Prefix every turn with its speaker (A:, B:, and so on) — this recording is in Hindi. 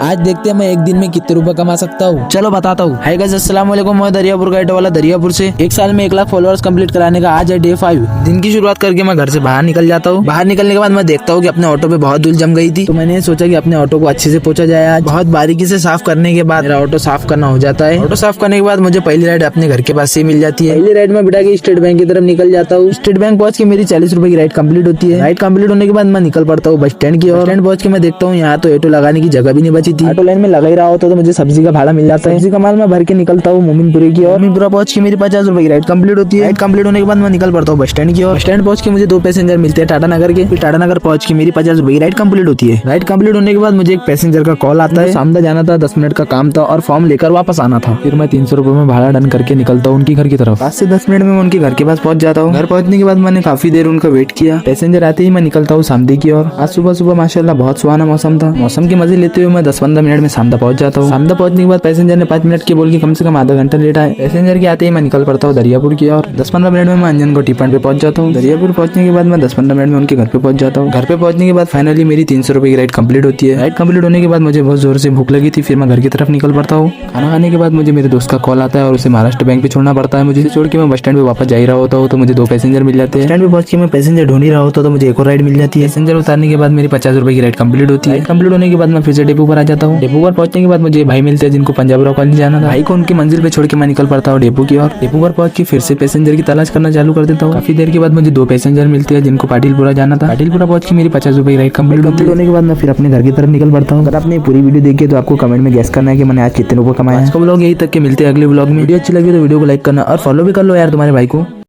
A: आज देखते हैं मैं एक दिन में कितने रुपए कमा सकता हूँ। चलो बताता हूँ। हाय गाइस, अस्सलाम वालेकुम। मैं दरियापुर का ऑटो वाला दरियापुर से। एक साल में 1 लाख फॉलोअर्स कंप्लीट कराने का आज है डे 5। दिन की शुरुआत करके मैं घर से बाहर निकल जाता हूँ। बाहर निकलने के बाद मैं देखता हूँ कि अपने ऑटो पे बहुत धूल जम गई थी, तो मैंने सोचा कि अपने ऑटो को अच्छे से पोंछा जाए। आज बहुत बारीकी से साफ करने के बाद मेरा ऑटो साफ करना हो जाता है। ऑटो साफ करने के बाद मुझे पहली राइड अपने घर के पास से मिल जाती है। पहली राइड में बिठा के स्टेट बैंक की तरफ निकल जाता हूँ। स्टेट बैंक पहुंच के मेरी 40 रुपए की राइड कंप्लीट होती है। राइड कंप्लीट होने के बाद मैं निकल पड़ता हूँ बस स्टैंड की ओर। स्टैंड पहुंच के मैं देखता हूँ यहाँ तो ऑटो लगाने की जगह भी नहीं बची थी। ऑटो लाइन में लगा ही रहा होता तो मुझे सब्जी का भाड़ा मिल जाता है। सब्जी का माल मैं भर के निकलता हूँ मोमिनपुरे की ओर। मोमिनपुरा पहुंच के मेरी 50 रुपए की राइड कंप्लीट होती है। राइड कंप्लीट होने के बाद मैं निकल पड़ता हूँ बस स्टैंड की ओर। स्टैंड पहुंच के मुझे 2 पैसेंजर मिलते हैं टाटा नगर के। फिर टाटा नगर पहुंच के मेरी 50 रुपए की राइड कंप्लीट होती है। राइड कंप्लीट होने के बाद मुझे एक पैसेंजर का कॉल आता है। सामने जाना था, 10 मिनट का काम था और फॉर्म लेकर वापस आना था। फिर मैं 300 रुपए में भाड़ा डन करके निकलता हूँ उनकी घर की तरफ। 5 से 10 मिनट में मैं उनके घर के पास पहुंच जाता हूँ। घर पहुंचने के बाद मैंने काफी देर उनका वेट किया। पैसेंजर आते ही मैं निकलता हूँ सामदी की ओर। आज सुबह सुबह माशाल्लाह बहुत सुहाना मौसम था। मौसम के मजे लेते हुए मैं 10-15 मिनट में सामदा पहुंच जाता हूँ। सामदा पहुंचने के बाद पैसेंजर ने 5 मिनट के बोल के कम से कम आधा घंटा लेट आए। पैसेंजर के आते ही मैं निकल पड़ता हूँ दरियापुर की ओर। 10-15 मिनट में मैं अंजन को टी पॉइंट पे पहुंच जाता हूँ। दरियापुर पहुंचने के बाद मैं 10-15 मिनट में उनके घर पे पहुंच जाता हूँ। घर पे पहुंचने के बाद फाइनली मेरी 300 रुपए की राइड कंप्लीट होती है। राइड कंप्लीट होने के बाद मुझे बहुत जोर से भूख लगी थी। फिर मैं घर की तरफ निकल पड़ता हूँ। खाना खाने के बाद मुझे मेरे दोस्त का कॉल आता है और उसे महाराष्ट्र बैंक पे छोड़ना पड़ता है। मुझे छोड़ के मैं बस स्टैंड पे वापस जा ही रहा होता हूँ तो मुझे 2 पैसेंजर मिल जाते हैं। स्टैंड पे पहुंच के मैं पैसेंजर ढूंढ ही रहा होता तो मुझे एक और राइड मिल जाती है। पैसेंजर उतारने के बाद मेरी 50 रुपए की राइड कंप्लीट होती है। कंप्लीट होने के बाद मैं फिर से डेपो पर आ जाता हूँ। डेपो पर पहुंचने के बाद मुझे भाई मिलते हैं जिनको पंजाब रॉक कॉलेज जाना था। भाई को उनकी मंजिल पे छोड़ के मैं निकल पड़ता हूँ डेपो की ओर। डेपो पर पहुंच के फिर से पैसेंजर की तलाश करना चालू कर देता हूँ। काफी देर के बाद मुझे 2 पैसेंजर मिलते हैं जिनको पाटिलपुरा जाना था। पाटिलपुरा पहुंच के मेरी 50 रुपए की राइड कंप्लीट होने के बाद मैं फिर अपने घर की तरफ निकल पड़ता हूँ। अगर आपने पूरी वीडियो देखी तो आपको कमेंट में गेस करना है कि मैंने आज कितने रुपए कमाए। आज का व्लॉग यही तक के मिलते हैं अगले व्लॉग में। वीडियो अच्छी लगी तो वीडियो को लाइक करना और फॉलो भी कर लो यार तुम्हारे भाई को।